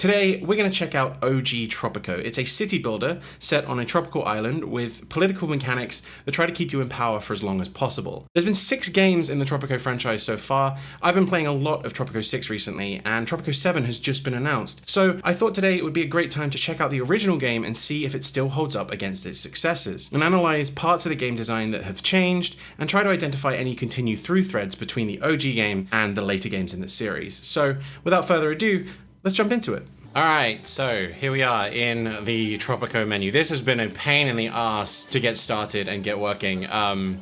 Today, we're going to check out OG Tropico. It's a city builder set on a tropical island with political mechanics that try to keep you in power for as long as possible. There's been 6 games in the Tropico franchise so far. I've been playing a lot of Tropico 6 recently, and Tropico 7 has just been announced. So I thought today it would be a great time to check out the original game and see if it still holds up against its successors, and analyze parts of the game design that have changed, and try to identify any continue-through threads between the OG game and the later games in the series. So without further ado, let's jump into it. Alright, so here we are in the Tropico menu. This has been a pain in the ass to get started and get working.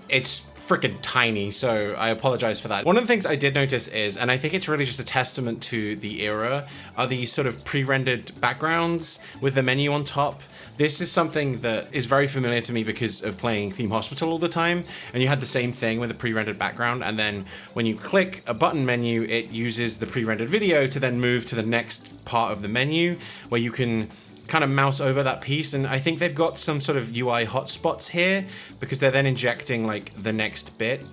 It's freaking tiny, so I apologize for that. One of the things I did notice is, and I think it's really just a testament to the era, are these sort of pre-rendered backgrounds with the menu on top. This is something that is very familiar to me because of playing Theme Hospital all the time, and you had the same thing with a pre-rendered background, and then when you click a button menu, it uses the pre-rendered video to then move to the next part of the menu, where you can kind of mouse over that piece. And I think they've got some sort of UI hotspots here because they're then injecting like the next bit.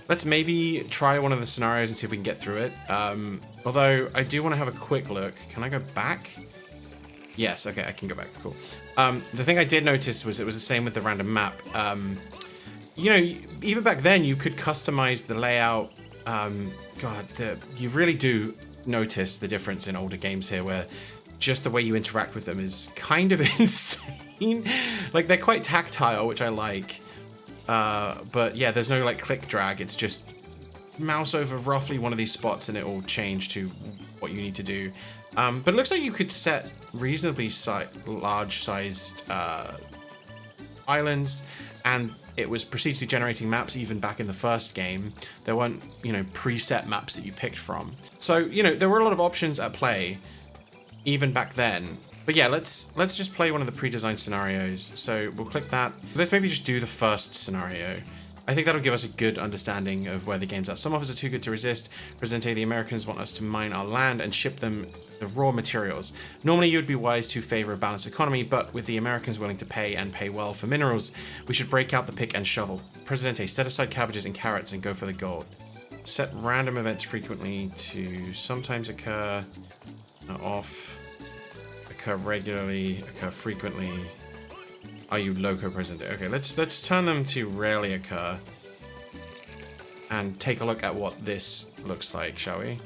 Let's maybe try one of the scenarios and see if we can get through it. Although I do want to have a quick look. Can I go back? Yes, okay, I can go back, cool. The thing I did notice was it was the same with the random map. You know, even back then you could customize the layout. You really do notice the difference in older games here where just the way you interact with them is kind of insane. Like, they're quite tactile, which I like. But yeah, there's no like click drag. It's just mouse over roughly one of these spots and it will change to what you need to do. But it looks like you could set reasonably large-sized islands, and it was procedurally generating maps even back in the first game. There weren't, you know, preset maps that you picked from. So, you know, there were a lot of options at play even back then. But yeah, let's just play one of the pre-designed scenarios. So we'll click that. Let's maybe just do the first scenario. I think that'll give us a good understanding of where the game's at. Some of us are too good to resist. Presente, the Americans want us to mine our land and ship them the raw materials. Normally you would be wise to favor a balanced economy, but with the Americans willing to pay and pay well for minerals, we should break out the pick and shovel. Presidente, set aside cabbages and carrots and go for the gold. Set random events frequently to sometimes occur, off, occur regularly, occur frequently. Are you loco Presidente? Okay, let's turn them to rarely occur and take a look at what this looks like, shall we?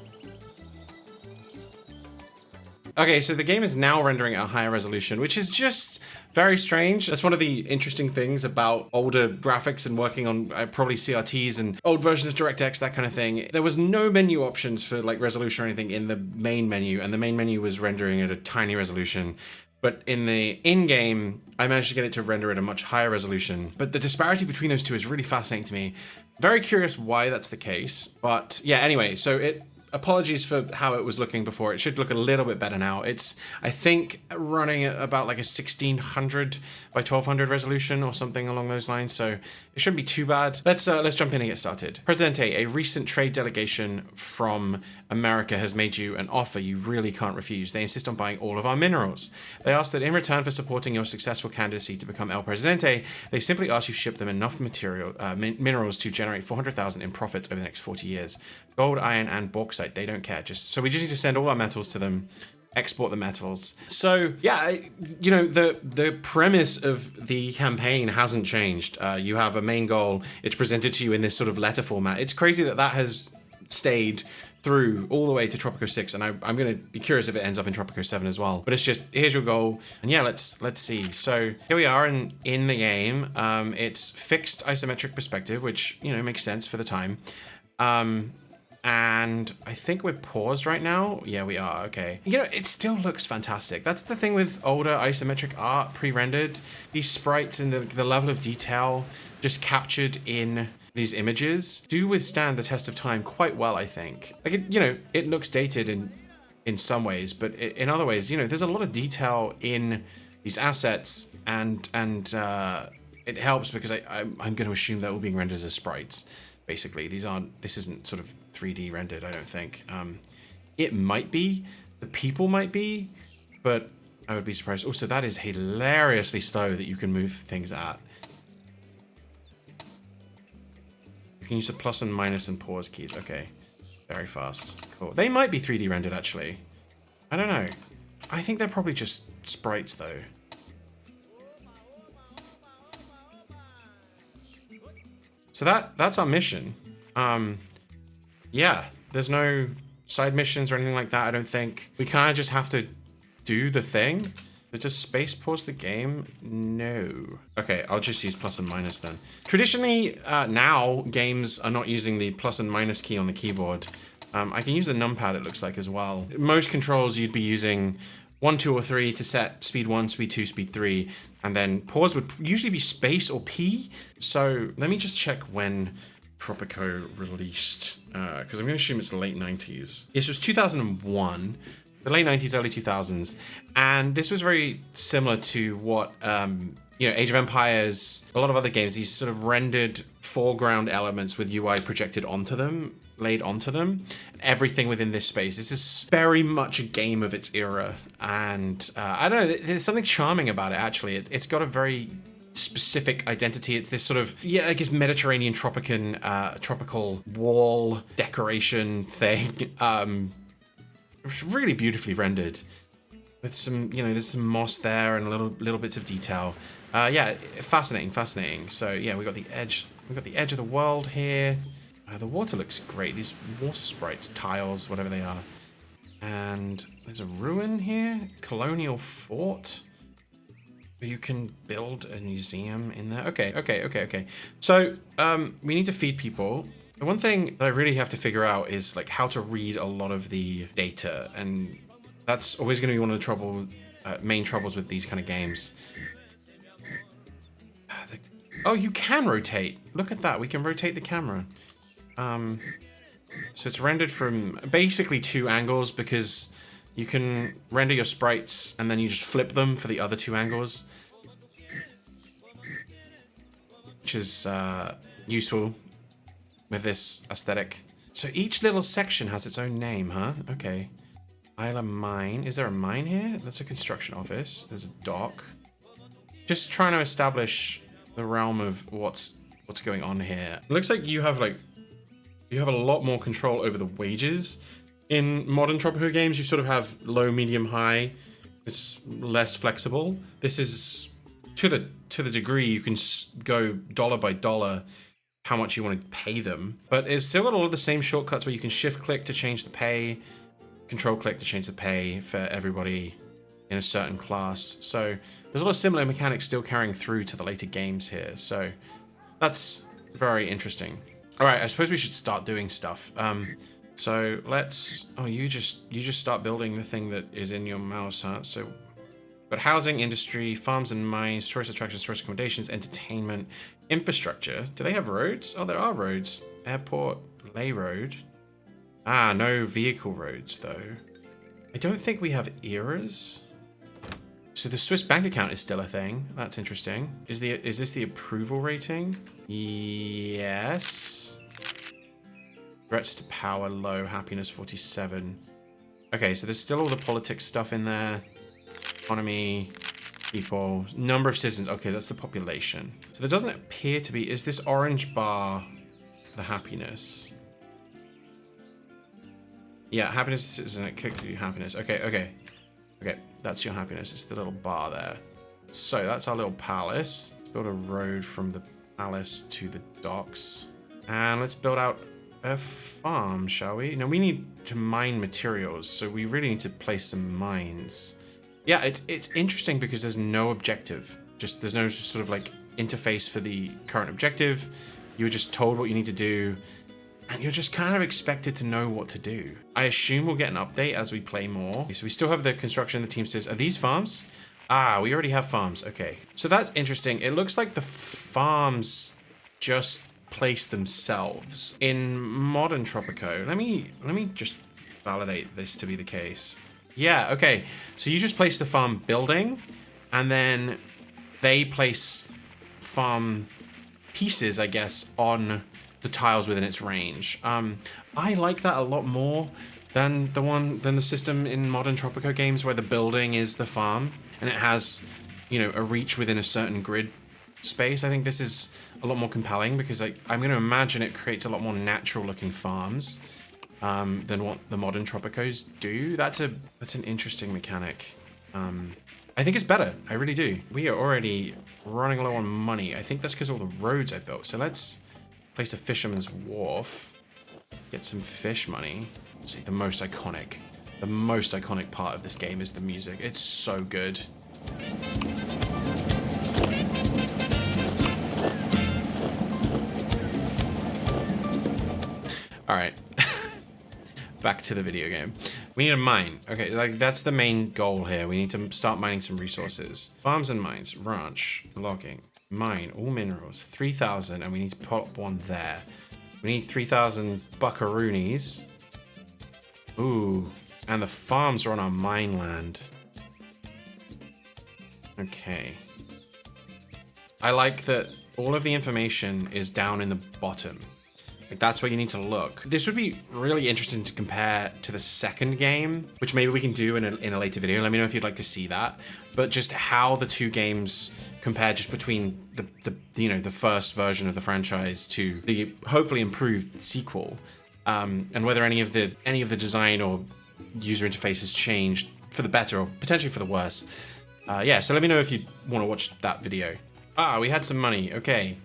Okay, so the game is now rendering at a higher resolution, which is just very strange. That's one of the interesting things about older graphics and working on probably CRTs and old versions of DirectX, that kind of thing. There was no menu options for like resolution or anything in the main menu, and the main menu was rendering at a tiny resolution. But in the in-game, I managed to get it to render at a much higher resolution. But the disparity between those two is really fascinating to me. Very curious why that's the case. But yeah, anyway, so apologies for how it was looking before. It should look a little bit better now. It's, I think, running at about like a 1600 by 1200 resolution or something along those lines, so it shouldn't be too bad. Let's jump in and get started. Presidente, a recent trade delegation from America has made you an offer you really can't refuse. They insist on buying all of our minerals. They ask that in return for supporting your successful candidacy to become El Presidente, they simply ask you ship them enough minerals to generate 400,000 in profits over the next 40 years. Gold, iron, and bauxite, they don't care. So we just need to send all our metals to them, export the metals. So yeah, you know, the premise of the campaign hasn't changed. You have a main goal. It's presented to you in this sort of letter format. It's crazy that has stayed through all the way to Tropico 6, and I'm going to be curious if it ends up in Tropico 7 as well. But it's just, here's your goal, and yeah, let's see. So here we are in the game. It's fixed isometric perspective, which, you know, makes sense for the time. And I think we're paused right now. Yeah, we are. Okay. You know, it still looks fantastic. That's the thing with older isometric art, pre-rendered. These sprites and the level of detail just captured in these images do withstand the test of time quite well, I think. Like, you know, it looks dated in some ways, but in other ways, you know, there's a lot of detail in these assets, and it helps because I'm going to assume they're all being rendered as sprites. Basically, this isn't sort of 3D rendered, I don't think. It might be, the people might be, but I would be surprised. Also, that is hilariously slow that you can move things at. You can use the plus and minus and pause keys. Okay, very fast. Cool. They might be 3D rendered, actually. I don't know. I think they're probably just sprites though. So that's our mission. Yeah, there's no side missions or anything like that, I don't think. We kind of just have to do the thing. But does space pause the game? No. Okay, I'll just use plus and minus then. Traditionally, now, games are not using the plus and minus key on the keyboard. I can use the numpad, it looks like, as well. Most controls, you'd be using 1, 2, or 3 to set speed 1, speed 2, speed 3. And then pause would usually be space or P. So let me just check when Tropico released. Because I'm going to assume it's the late 90s. Yes, it was 2001. The late 90s, early 2000s. And this was very similar to what, Age of Empires, a lot of other games, these sort of rendered foreground elements with UI projected onto them, laid onto them. Everything within this space. This is very much a game of its era. And I don't know, there's something charming about it, actually. It's got a very specific identity. It's this sort of, I guess Mediterranean tropical wall decoration thing. It's really beautifully rendered with some, there's some moss there and little bits of detail. Yeah, fascinating. So yeah, we got the edge of the world here. The water looks great. These water sprites, tiles, whatever they are. And there's a ruin here, colonial fort. You can build a museum in there. Okay. So we need to feed people. The one thing that I really have to figure out is like how to read a lot of the data, and that's always going to be one of the main troubles with these kind of games. Oh, you can rotate. Look at that. We can rotate the camera. So it's rendered from basically 2 angles because you can render your sprites and then you just flip them for the other 2 angles, which is useful with this aesthetic. So each little section has its own name, huh? Okay. Isla Mine. Is there a mine here? That's a construction office. There's a dock. Just trying to establish the realm of what's going on here. It looks like you have a lot more control over the wages. In modern Tropico games, you sort of have low, medium, high. It's less flexible. This is to the degree you can go dollar by dollar how much you want to pay them. But it's still got all of the same shortcuts where you can shift click to change the pay, control click to change the pay for everybody in a certain class. So there's a lot of similar mechanics still carrying through to the later games here. So that's very interesting. All right, I suppose we should start doing stuff. So let's, you just start building the thing that is in your mouse, huh? So, but housing, industry, farms and mines, tourist attractions, tourist accommodations, entertainment, infrastructure. Do they have roads? Oh, there are roads. Airport, lay road. Ah, no vehicle roads though. I don't think we have eras. So the Swiss bank account is still a thing. That's interesting. Is this the approval rating? Yes. Threats to power low, happiness 47. Okay, so there's still all the politics stuff in there. Economy, people, number of citizens. Okay, that's the population. So there doesn't appear to be, is this orange bar the happiness? Yeah, happiness citizen, click through happiness. Okay, that's your happiness. It's the little bar there. So that's our little palace. Let's build a road from the palace to the docks. And let's build out a farm, shall we? Now we need to mine materials, so we really need to place some mines. Yeah, it's interesting because there's no objective. There's no sort of like interface for the current objective. You're just told what you need to do, and you're just kind of expected to know what to do. I assume we'll get an update as we play more. Okay, so we still have the construction, the Teamsters. Are these farms? Ah, we already have farms. Okay, so that's interesting. It looks like the farms just place themselves. In modern Tropico, let me just validate this to be the case. Yeah, okay. So you just place the farm building, and then they place farm pieces, I guess, on the tiles within its range. I like that a lot more than the system in modern Tropico games where the building is the farm and it has, a reach within a certain grid space. I think this is a lot more compelling because I'm going to imagine it creates a lot more natural looking farms. than what the modern Tropicos do. That's an interesting mechanic. I think it's better. I really do. We are already running low on money. I think that's because of all the roads I built. So let's place a fisherman's wharf. Get some fish money. Let's see, the most iconic part of this game is the music. It's so good. All right. Back to the video game. We need a mine. Okay, like that's the main goal here. We need to start mining some resources. Farms and mines, ranch, logging, mine, all minerals, 3,000, and we need to pop one there. We need 3,000 buckaroonies. Ooh, and the farms are on our mine land. Okay. I like that all of the information is down in the bottom. Like that's where you need to look. This would be really interesting to compare to the second game, which maybe we can do in a later video. Let me know if you'd like to see that. But just how the two games compare just between the first version of the franchise to the hopefully improved sequel, and whether any of the design or user interface has changed for the better or potentially for the worse. Yeah, so let me know if you want to watch that video. Ah, we had some money. Okay,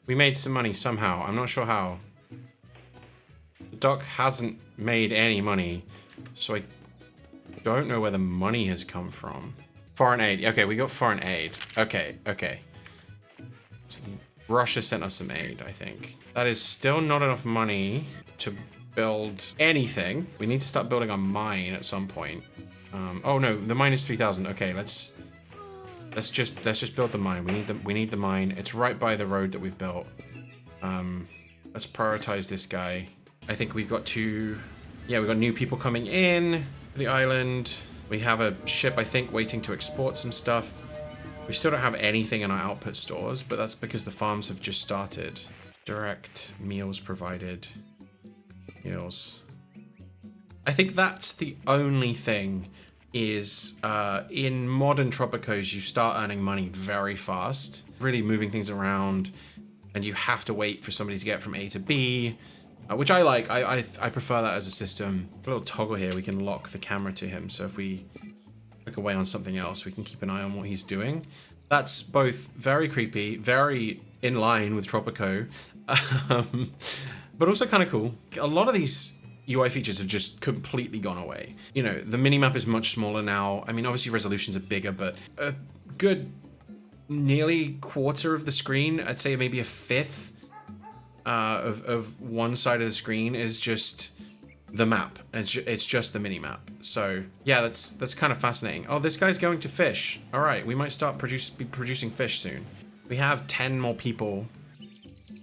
we made some money somehow. I'm not sure how. The dock hasn't made any money, so I don't know where the money has come from. Foreign aid. Okay, we got foreign aid. Okay. So Russia sent us some aid, I think. That is still not enough money to build anything. We need to start building a mine at some point. Oh no, the mine is 3,000. Okay, let's just build the mine. We need the mine. It's right by the road that we've built. Let's prioritize this guy. I think we've got we've got new people coming in to the island. We have a ship, I think, waiting to export some stuff. We still don't have anything in our output stores, but that's because the farms have just started. Direct meals provided. Meals. I think that's the only thing is in modern Tropicos, you start earning money very fast, really moving things around, and you have to wait for somebody to get from A to B. Which I like. I prefer that as a system. A little toggle here, we can lock the camera to him. So if we click away on something else, we can keep an eye on what he's doing. That's both very creepy, very in line with Tropico, but also kind of cool. A lot of these UI features have just completely gone away. You know, the minimap is much smaller now. I mean, obviously resolutions are bigger, but a good nearly quarter of the screen, I'd say maybe a fifth, of one side of the screen is just the map. It's just the mini map. So yeah, that's kind of fascinating. Oh, this guy's going to fish. All right, we might start be producing fish soon. We have 10 more people,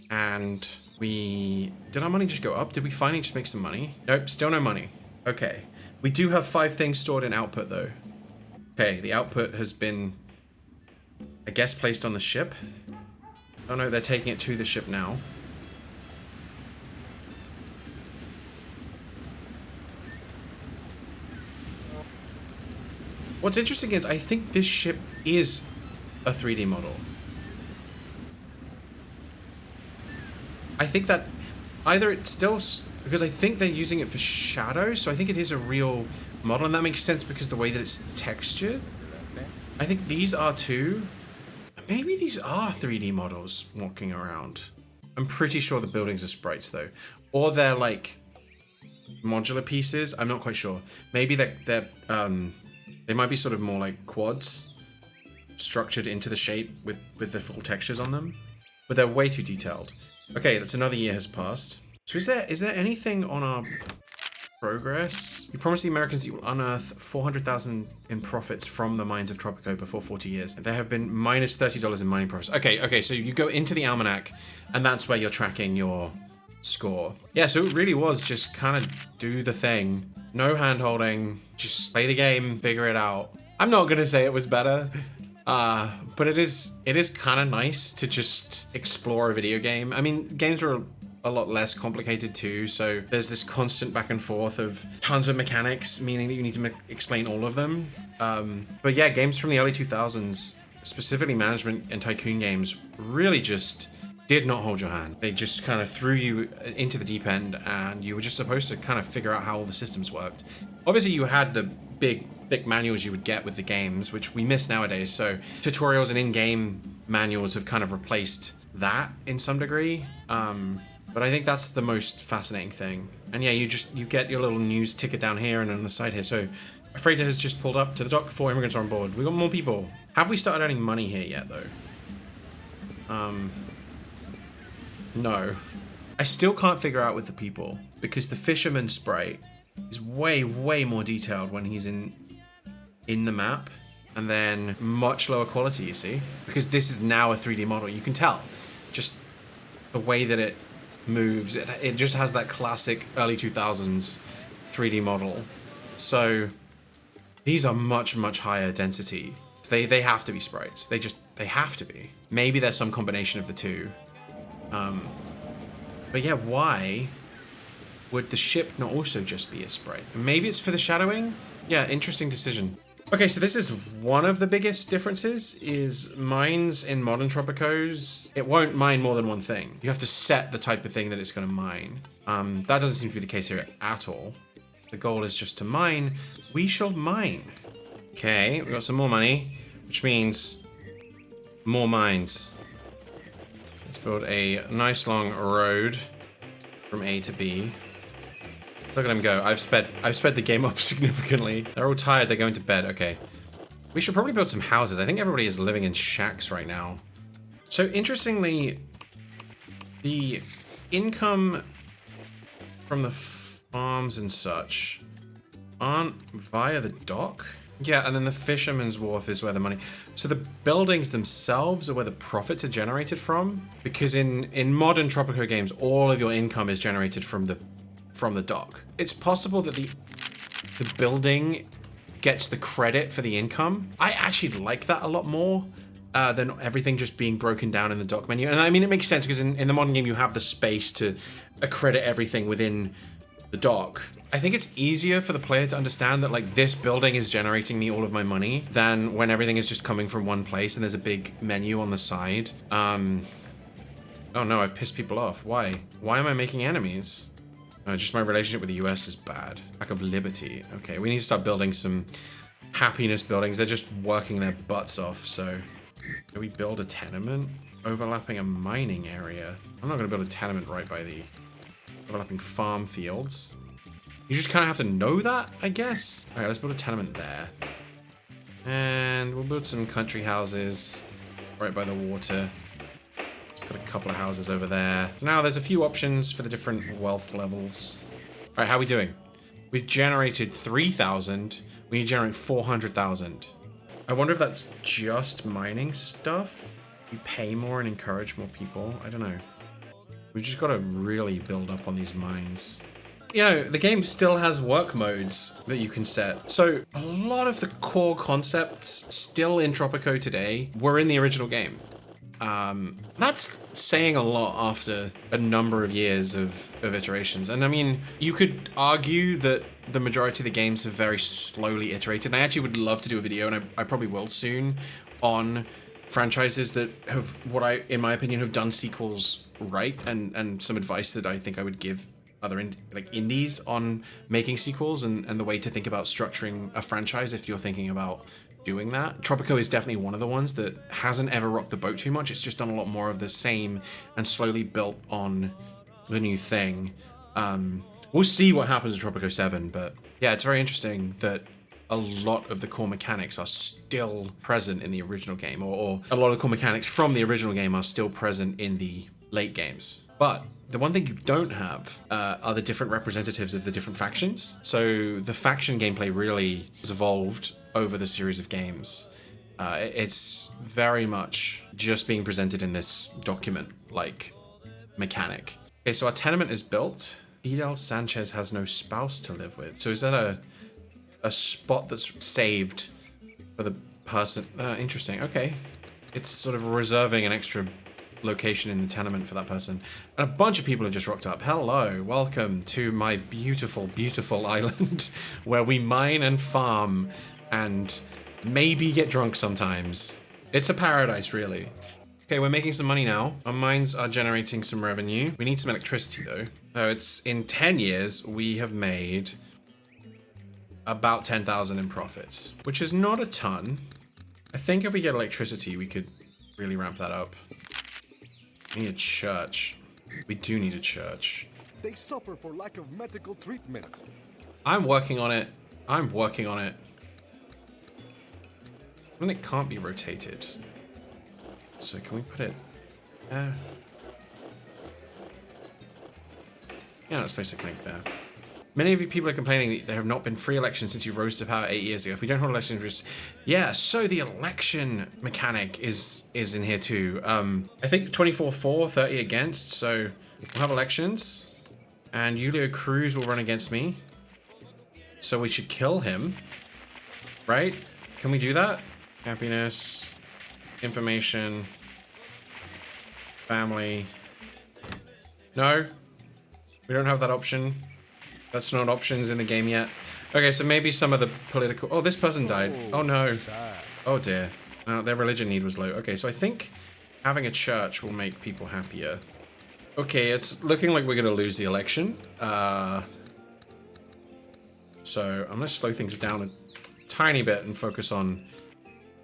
and did our money just go up? Did we finally just make some money? Nope, still no money. Okay, we do have 5 things stored in output though. Okay, the output has been, I guess, placed on the ship. Oh no, they're taking it to the ship now. What's interesting is I think this ship is a 3D model. I think that either it's still, because I think they're using it for shadows, so I think it is a real model, and that makes sense because the way that it's textured. I think these are too. Maybe these are 3D models walking around. I'm pretty sure the buildings are sprites though, or they're like modular pieces. I'm not quite sure. Maybe they might be sort of more like quads structured into the shape with the full textures on them, but they're way too detailed. Okay, that's another year has passed. So is there anything on our progress? You promised the Americans that you will unearth 400,000 in profits from the mines of Tropico before 40 years. There have been minus $30 in mining profits. Okay, so you go into the almanac, and that's where you're tracking your score. Yeah, so it really was just kind of do the thing. No hand-holding, just play the game, figure it out. I'm not gonna say it was better, but it is kind of nice to just explore a video game. I mean, games are a lot less complicated too, so there's this constant back and forth of tons of mechanics, meaning that you need to explain all of them. But yeah, games from the early 2000s, specifically management and tycoon games, really just did not hold your hand. They just kind of threw you into the deep end, and you were just supposed to kind of figure out how all the systems worked. Obviously, you had the big, thick manuals you would get with the games, which we miss nowadays. So tutorials and in-game manuals have kind of replaced that in some degree. But I think that's the most fascinating thing. And yeah, you get your little news ticket down here and on the side here. So a freighter has just pulled up to the dock. 4 immigrants are on board. We got more people. Have we started earning money here yet, though? No. I still can't figure out with the people, because the fisherman sprite is way, way more detailed when he's in the map, and then much lower quality, you see? Because this is now a 3D model. You can tell. Just the way that it moves. It just has that classic early 2000s 3D model. So these are much, much higher density. They have to be sprites. They have to be. Maybe there's some combination of the two. But yeah, why would the ship not also just be a sprite? Maybe it's for the shadowing? Yeah, interesting decision. Okay, so this is one of the biggest differences, is mines in modern Tropicos. It won't mine more than one thing. You have to set the type of thing that it's going to mine. That doesn't seem to be the case here at all. The goal is just to mine. We shall mine. Okay, we got some more money, which means more mines. Let's build a nice long road from A to B. Look at them go. I've sped the game up significantly. They're all tired. They're going to bed. Okay. We should probably build some houses. I think everybody is living in shacks right now. So interestingly, the income from the farms and such aren't via the dock. Yeah, and then the Fisherman's Wharf is where the money... So the buildings themselves are where the profits are generated from. Because in modern Tropico games, all of your income is generated from the dock. It's possible that the building gets the credit for the income. I actually like that a lot more than everything just being broken down in the dock menu. And I mean, it makes sense because in the modern game, you have the space to accredit everything within the dock. I think it's easier for the player to understand that, like, this building is generating me all of my money than when everything is just coming from one place and there's a big menu on the side. Oh no, I've pissed people off. Why? Why am I making enemies? Just my relationship with the US is bad. Lack of liberty. Okay, we need to start building some happiness buildings. They're just working their butts off, so... Can we build a tenement overlapping a mining area? I'm not going to build a tenement right by the overlapping farm fields. You just kind of have to know that, I guess. All right, let's build a tenement there. And we'll build some country houses right by the water. Got a couple of houses over there. So now there's a few options for the different wealth levels. All right, how are we doing? We've generated 3,000. We need to generate 400,000. I wonder if that's just mining stuff. We pay more and encourage more people. I don't know. We've just got to really build up on these mines. You know, the game still has work modes that you can set. So a lot of the core concepts still in Tropico today were in the original game. That's saying a lot after a number of years of iterations. And I mean, you could argue that the majority of the games have very slowly iterated. And I actually would love to do a video, and I probably will soon, on franchises that have, in my opinion, have done sequels right, and some advice that I think I would give other indies on making sequels and the way to think about structuring a franchise if you're thinking about doing that. Tropico is definitely one of the ones that hasn't ever rocked the boat too much. It's just done a lot more of the same and slowly built on the new thing. We'll see what happens in Tropico 7, but yeah, it's very interesting that a lot of the core mechanics are still present in the original game, or a lot of the core mechanics from the original game are still present in the late games. But the one thing you don't have are the different representatives of the different factions. So the faction gameplay really has evolved over the series of games. It's very much just being presented in this document-like mechanic. Okay, so our tenement is built. Fidel Sanchez has no spouse to live with. So is that a spot that's saved for the person? Interesting, okay. It's sort of reserving an extra location in the tenement for that person. And a bunch of people have just rocked up. Hello, welcome to my beautiful, beautiful island where we mine and farm and maybe get drunk sometimes. It's a paradise, really. Okay, we're making some money now. Our mines are generating some revenue. We need some electricity though. So it's in 10 years, we have made about 10,000 in profits, which is not a ton. I think if we get electricity, we could really ramp that up. We need a church. We do need a church. They suffer for lack of medical treatment. I'm working on it. I'm working on it. And it can't be rotated. So can we put it there? Yeah, let's place a link there. Many of you people are complaining that there have not been free elections since you rose to power 8 years ago. If we don't hold elections, just... Yeah, so the election mechanic is in here too. I think 24 for, 30 against, so we'll have elections. And Julio Cruz will run against me. So we should kill him. Right? Can we do that? Happiness, information, family. No, we don't have that option. That's not options in the game yet. Okay, so maybe some of the political... Oh, this person died. Oh no. Oh dear. Their religion need was low. Okay, so I think having a church will make people happier. Okay, it's looking like we're gonna lose the election. So I'm gonna slow things down a tiny bit and focus on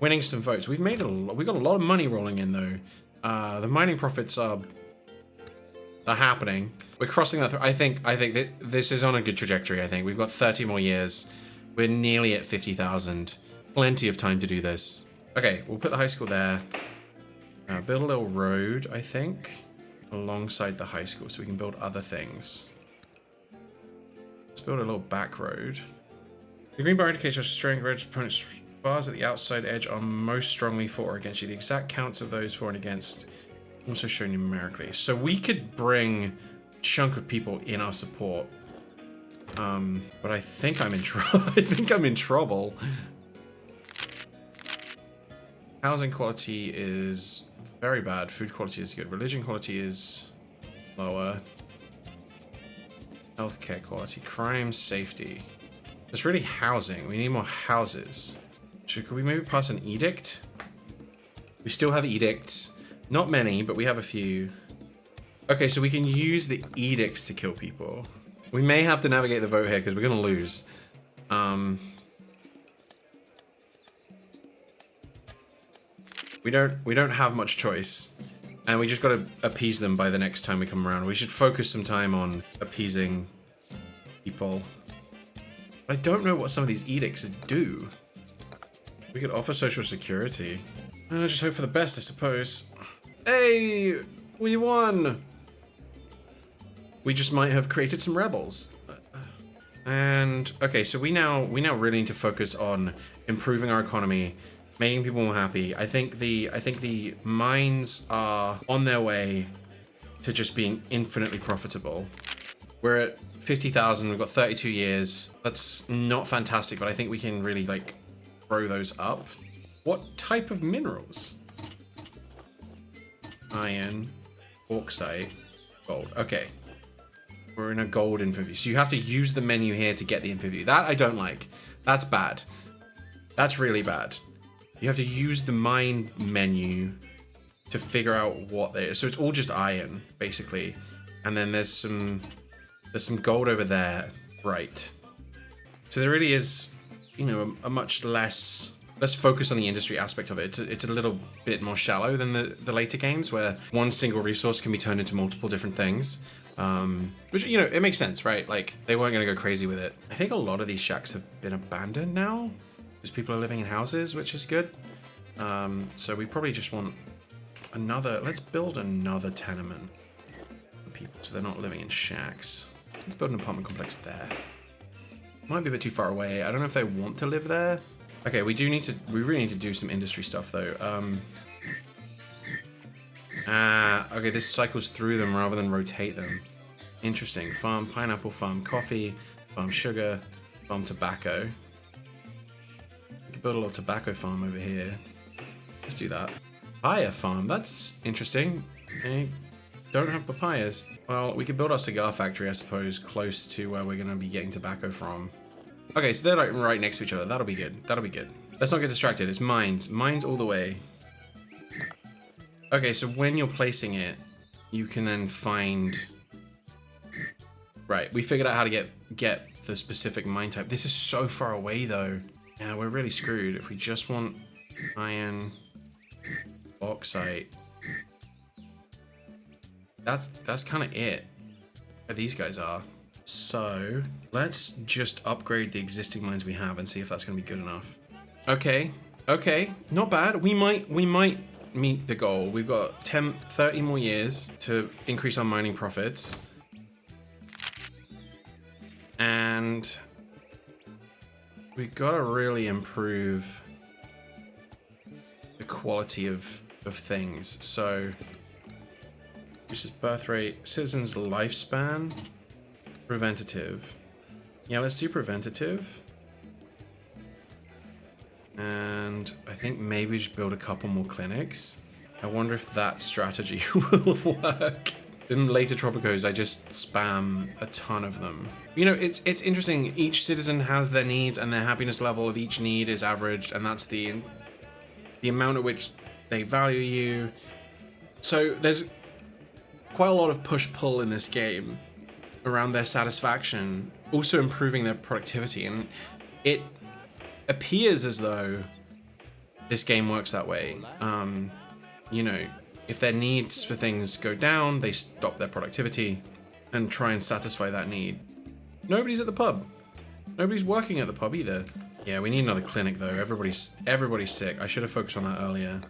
winning some votes. We've got a lot of money rolling in though. The mining profits are happening. We're crossing that through. I think that this is on a good trajectory. I think we've got 30 more years. We're nearly at 50,000. Plenty of time to do this. Okay, we'll put the high school there. Build a little road, I think, alongside the high school so we can build other things. Let's build a little back road. The green bar indicates your strength. Red opponent's bars at the outside edge are most strongly for or against you. The exact counts of those for and against also shown numerically. So we could bring a chunk of people in our support. But I think I'm in trouble. I think I'm in trouble. Housing quality is very bad. Food quality is good. Religion quality is lower. Healthcare quality. Crime safety. It's really housing. We need more houses. So could we maybe pass an edict? We still have edicts. Not many, but we have a few. Okay, so we can use the edicts to kill people. We may have to navigate the vote here because we're going to lose. We don't have much choice. And we just got to appease them by the next time we come around. We should focus some time on appeasing people. I don't know what some of these edicts do. We could offer social security. Just hope for the best, I suppose. Hey, we won. We just might have created some rebels. And okay, so we now really need to focus on improving our economy, making people more happy. I think the mines are on their way to just being infinitely profitable. We're at 50,000. We've got 32 years. That's not fantastic, but I think we can really like grow those up. What type of minerals? Iron, bauxite, gold. Okay. We're in a gold info view. So you have to use the menu here to get the info view. That I don't like. That's bad. That's really bad. You have to use the mine menu to figure out what there is. So it's all just iron, basically. And then there's some gold over there. Right. So there really is, you know, a much less... Let's focus on the industry aspect of it. It's a little bit more shallow than the later games where one single resource can be turned into multiple different things. Which, you know, it makes sense, right? Like, they weren't going to go crazy with it. I think a lot of these shacks have been abandoned now because people are living in houses, which is good. So we probably just want another... Let's build another tenement for people so they're not living in shacks. Let's build an apartment complex there. Might be a bit too far away. I don't know if they want to live there. Okay, we really need to do some industry stuff though. Okay, this cycles through them rather than rotate them. Interesting. Farm pineapple, farm coffee, farm sugar, farm tobacco. We could build a little tobacco farm over here. Let's do that. Papaya farm, that's interesting. They don't have papayas. Well, we could build our cigar factory, I suppose, close to where we're gonna be getting tobacco from. Okay, so they're like right next to each other. That'll be good. That'll be good. Let's not get distracted. It's mines. Mines all the way. Okay, so when you're placing it, you can then find... Right, we figured out how to get the specific mine type. This is so far away, though. Yeah, we're really screwed. If we just want iron, bauxite... That's kind of it. Where these guys are. So, let's just upgrade the existing mines we have and see if that's going to be good enough. Okay, not bad. We might meet the goal. We've got 30 more years to increase our mining profits. And we've got to really improve the quality of things. So, this is birth rate, citizens' lifespan, preventative. Yeah, let's do preventative. And I think maybe just build a couple more clinics. I wonder if that strategy will work. In later Tropicos, I just spam a ton of them. You know, it's interesting. Each citizen has their needs, and their happiness level of each need is averaged, and that's the amount at which they value you. So there's quite a lot of push-pull in this game around their satisfaction, also improving their productivity, and it appears as though this game works that way. You know, if their needs for things go down, they stop their productivity and try and satisfy that need. Nobody's at the pub. Nobody's working at the pub either. Yeah, we need another clinic though. Everybody's sick. I should have focused on that earlier.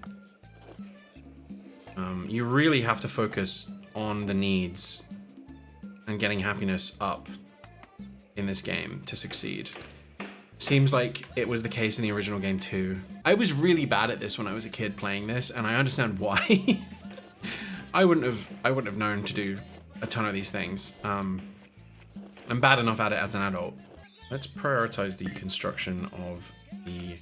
You really have to focus on the needs and getting happiness up in this game to succeed. Seems like it was the case in the original game too. I was really bad at this when I was a kid playing this, and I understand why. I wouldn't have known to do a ton of these things. I'm bad enough at it as an adult. Let's prioritize the construction of the...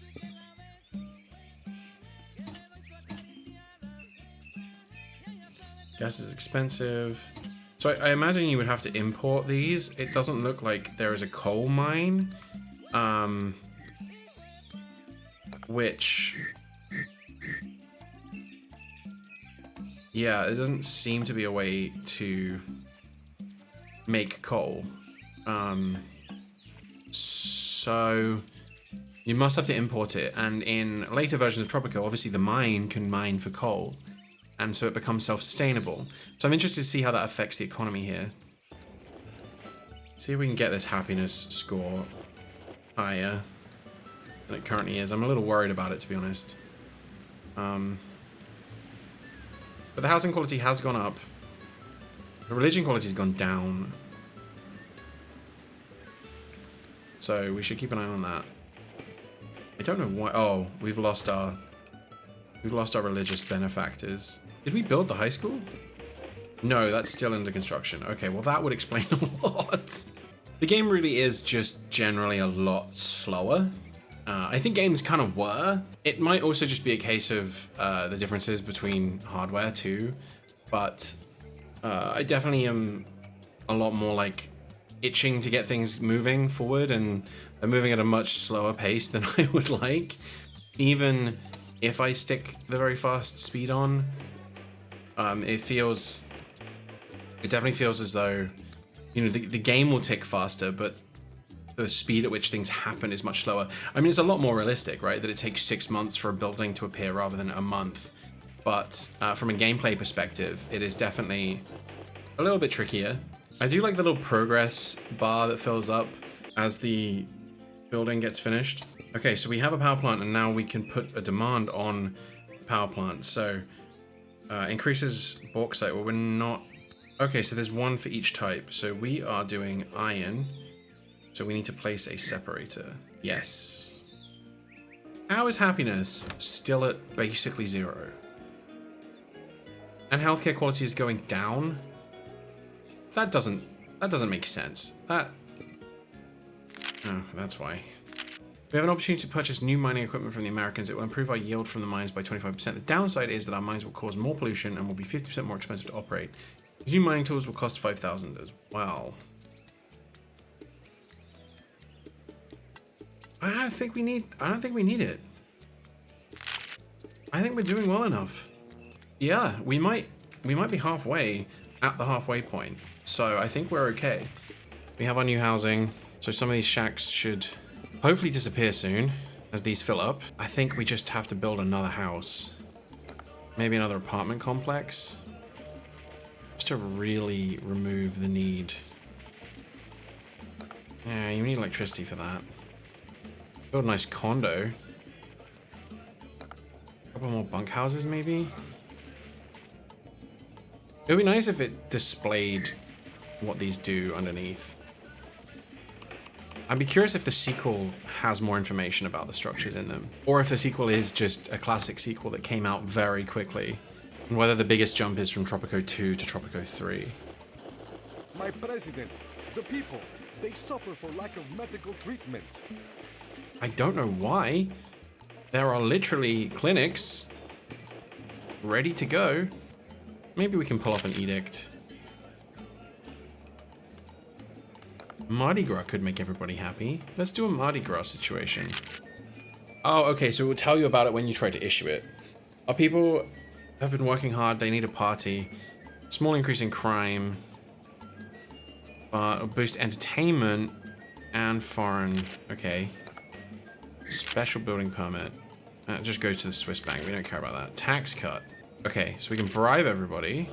Gas is expensive. So I imagine you would have to import these. It doesn't look like there is a coal mine. Which... Yeah, it doesn't seem to be a way to make coal. So you must have to import it, and in later versions of Tropico, obviously the mine can mine for coal, and so it becomes self-sustainable. So I'm interested to see how that affects the economy here. See if we can get this happiness score higher than it currently is. I'm a little worried about it, to be honest. But the housing quality has gone up. The religion quality has gone down. So we should keep an eye on that. I don't know why. Oh, we've lost our religious benefactors. Did we build the high school? No, that's still under construction. Okay, well that would explain a lot. The game really is just generally a lot slower. I think games kind of were. It might also just be a case of the differences between hardware too, but I definitely am a lot more like itching to get things moving forward, and they're moving at a much slower pace than I would like. Even if I stick the very fast speed on, it definitely feels as though, you know, the game will tick faster, but the speed at which things happen is much slower. I mean, it's a lot more realistic, right? That it takes 6 months for a building to appear rather than a month. But from a gameplay perspective, it is definitely a little bit trickier. I do like the little progress bar that fills up as the building gets finished. Okay, so we have a power plant, and now we can put a demand on the power plant. So increases bauxite. Well, we're not... Okay, so there's one for each type. So we are doing iron. So we need to place a separator. Yes. How is happiness still at basically 0? And healthcare quality is going down? That doesn't make sense. Oh, that's why. We have an opportunity to purchase new mining equipment from the Americans. It will improve our yield from the mines by 25%. The downside is that our mines will cause more pollution and will be 50% more expensive to operate. These new mining tools will cost 5,000 as well. I don't think we need it. I think we're doing well enough. Yeah, we might be halfway at the halfway point. So I think we're okay. We have our new housing. So some of these shacks should hopefully disappear soon as these fill up. I think we just have to build another house. Maybe another apartment complex. Just to really remove the need. Yeah, you need electricity for that. Build a nice condo. A couple more bunkhouses, maybe? It would be nice if it displayed what these do underneath. I'd be curious if the sequel has more information about the structures in them. Or if the sequel is just a classic sequel that came out very quickly. And whether the biggest jump is from Tropico 2 to Tropico 3. My president, the people, they suffer for lack of medical treatment. I don't know why. There are literally clinics ready to go. Maybe we can pull off an edict. Mardi Gras could make everybody happy. Let's do a Mardi Gras situation. Oh, okay, so it will tell you about it when you try to issue it. Our people have been working hard, they need a party. Small increase in crime. But boost entertainment and foreign. Okay. Special building permit. It just goes to the Swiss bank, we don't care about that. Tax cut. Okay, so we can bribe everybody.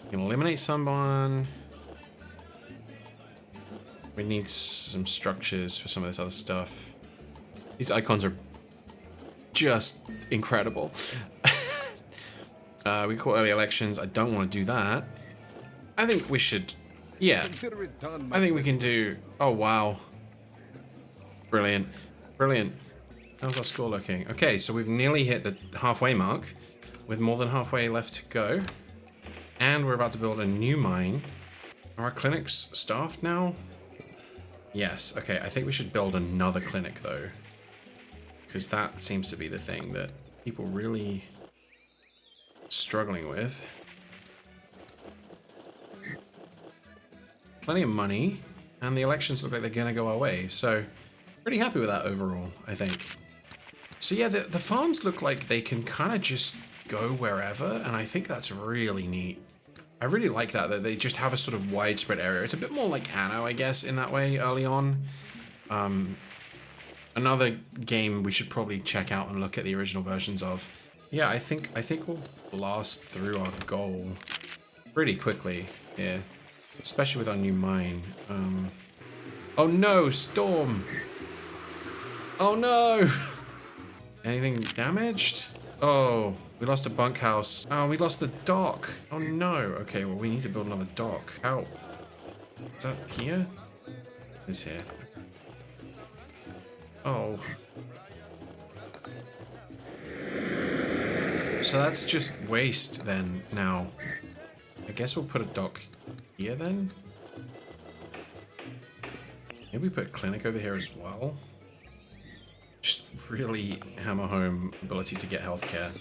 We can eliminate someone. We need some structures for some of this other stuff. These icons are just incredible. We call early elections. I don't want to do that. I think we should... Yeah. Consider it done, I think we can do... Oh, wow. Brilliant. Brilliant. How's our score looking? Okay, so we've nearly hit the halfway mark, with more than halfway left to go. And we're about to build a new mine. Are our clinics staffed now? Yes, okay, I think we should build another clinic though. Because that seems to be the thing that people really struggling with. Plenty of money, and the elections look like they're gonna go our way, so pretty happy with that overall, I think. So yeah, the farms look like they can kind of just go wherever, and I think that's really neat. I really like that they just have a sort of widespread area. It's a bit more like Anno, I guess, in that way early on. Another game we should probably check out and look at the original versions of. Yeah, I think we'll blast through our goal pretty quickly here, especially with our new mine. Oh no, storm! Oh no! Anything damaged? Oh, we lost a bunkhouse. Oh, we lost the dock. Oh no. Okay, well we need to build another dock. How? Is that here? It's here. Oh. So that's just waste then now. I guess we'll put a dock here then. Maybe we put a clinic over here as well. Just really hammer home ability to get healthcare.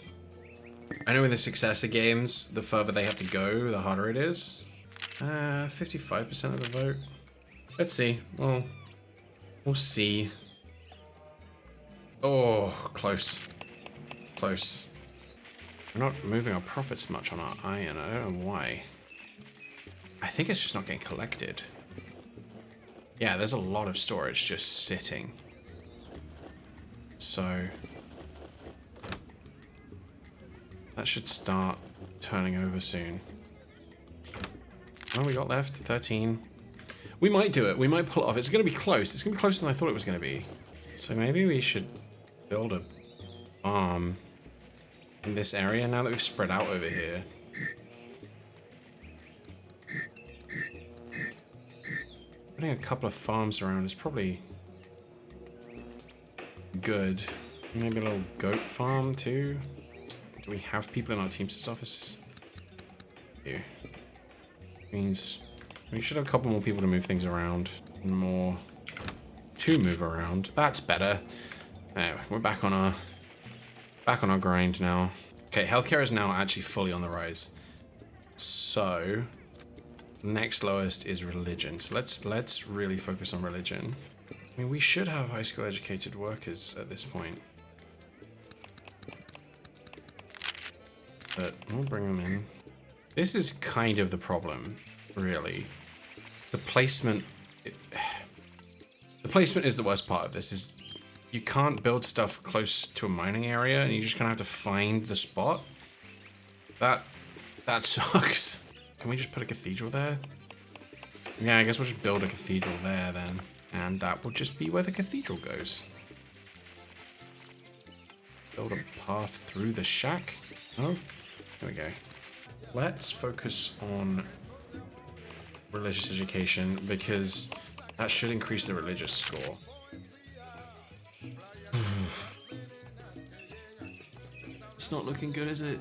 I know in the successor games, the further they have to go, the harder it is. 55% of the vote. Let's see. Well, we'll see. Oh, close. Close. We're not moving our profits much on our iron. I don't know why. I think it's just not getting collected. Yeah, there's a lot of storage just sitting. So that should start turning over soon. What we got left? 13. We might do it. We might pull it off. It's going to be close. It's going to be closer than I thought it was going to be. So maybe we should build a farm in this area now that we've spread out over here. Putting a couple of farms around is probably good. Maybe a little goat farm too. Do we have people in our Teamsters office? Here. Means we should have a couple more people to move things around. More to move around. That's better. Anyway, we're back on our grind now. Okay, healthcare is now actually fully on the rise. So next lowest is religion. So let's really focus on religion. I mean, we should have high school educated workers at this point. but we'll bring them in. This is kind of the problem, really. The placement... The placement is the worst part of this, is you can't build stuff close to a mining area, and you just kind of have to find the spot. That sucks. Can we just put a cathedral there? Yeah, I guess we'll just build a cathedral there then. And that will just be where the cathedral goes. Build a path through the shack. Oh, there we go. Let's focus on religious education, because that should increase the religious score. It's not looking good, is it?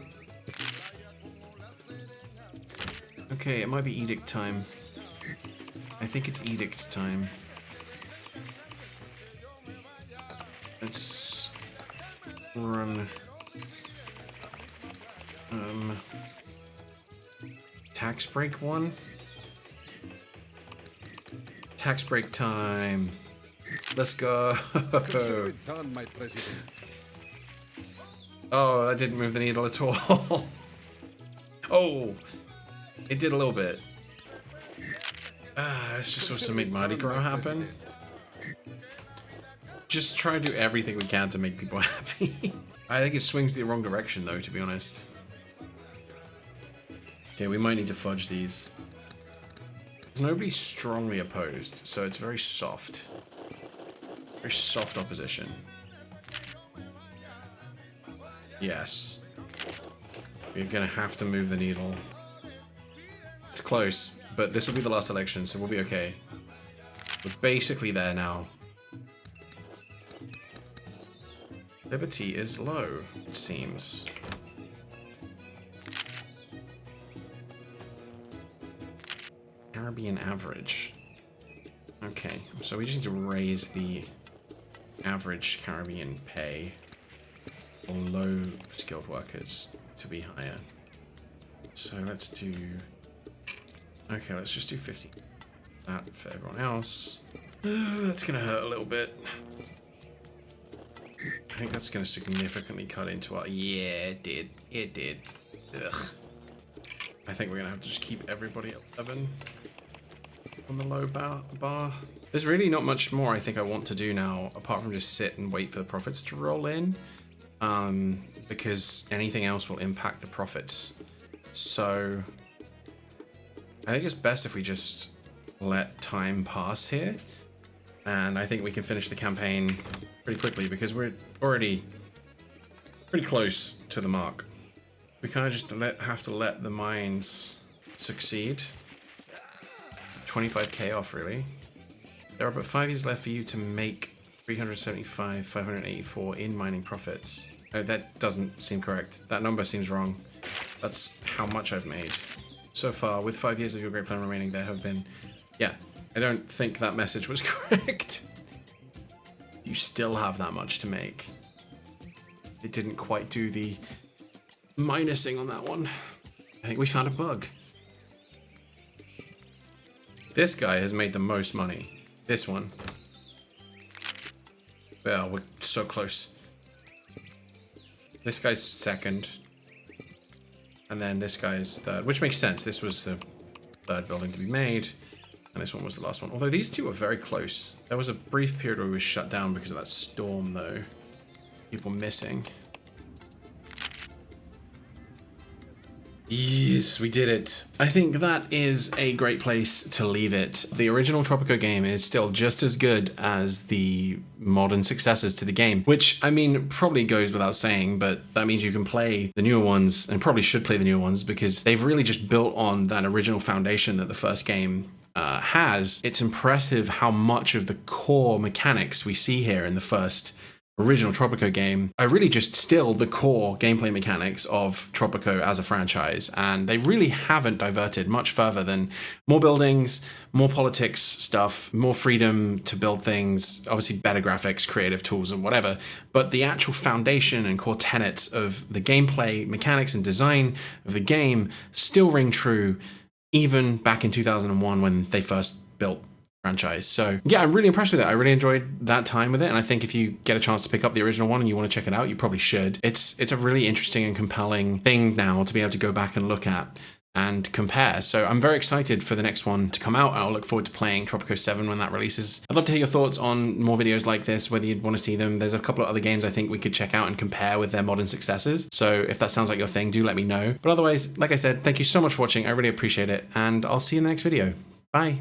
Okay, it might be edict time. I think it's edict time. Let's run tax break one. Tax break time. Let's go. Consider it done, my president. Oh, that didn't move the needle at all. Oh, it did a little bit. Let's just also make Mardi Gras happen. Just try to do everything we can to make people happy. I think it swings the wrong direction though, to be honest. Okay, we might need to fudge these. There's nobody strongly opposed, so it's very soft. Very soft opposition. Yes. We're gonna have to move the needle. It's close, but this will be the last election, so we'll be okay. We're basically there now. Liberty is low, it seems. Caribbean average. Okay, so we just need to raise the average Caribbean pay for low skilled workers to be higher. So let's do... Okay, let's just do 50. That for everyone else. That's gonna hurt a little bit. I think that's gonna significantly cut into our... Yeah, it did. It did. Ugh. I think we're gonna have to just keep everybody at 11 on the low bar. There's really not much more I think I want to do now, apart from just sit and wait for the profits to roll in. Because anything else will impact the profits. So I think it's best if we just let time pass here. And I think we can finish the campaign pretty quickly because we're already pretty close to the mark. We kind of just have to let the mines succeed. 25k off, really. There are but 5 years left for you to make 375, 584 in mining profits. Oh, that doesn't seem correct. That number seems wrong. That's how much I've made. So far, with 5 years of your great plan remaining, there have been... Yeah, I don't think that message was correct. You still have that much to make. It didn't quite do the minusing on that one. I think we found a bug. This guy has made the most money. This one. Well, we're so close. This guy's second. And then this guy's third, which makes sense. This was the third building to be made. And this one was the last one. Although these two are very close. There was a brief period where we were shut down because of that storm, though. People missing. Yes, we did it. I think that is a great place to leave it. The original Tropico game is still just as good as the modern successors to the game, which, I mean, probably goes without saying, but that means you can play the newer ones, and probably should play the newer ones, because they've really just built on that original foundation that the first game has. It's impressive how much of the core mechanics we see here in the first original Tropico game are really just still the core gameplay mechanics of Tropico as a franchise, and they really haven't diverted much further than more buildings, more politics stuff, more freedom to build things, obviously better graphics, creative tools and whatever, but the actual foundation and core tenets of the gameplay mechanics and design of the game still ring true even back in 2001 when they first built franchise. So yeah, I'm really impressed with it. I really enjoyed that time with it, and I think if you get a chance to pick up the original one and you want to check it out, you probably should. It's a really interesting and compelling thing now to be able to go back and look at and compare. So I'm very excited for the next one to come out, and I'll look forward to playing Tropico 7 when that releases. I'd love to hear your thoughts on more videos like this, whether you'd want to see them. There's a couple of other games I think we could check out and compare with their modern successors. So if that sounds like your thing, do let me know. But otherwise, like I said, thank you so much for watching. I really appreciate it, and I'll see you in the next video. Bye.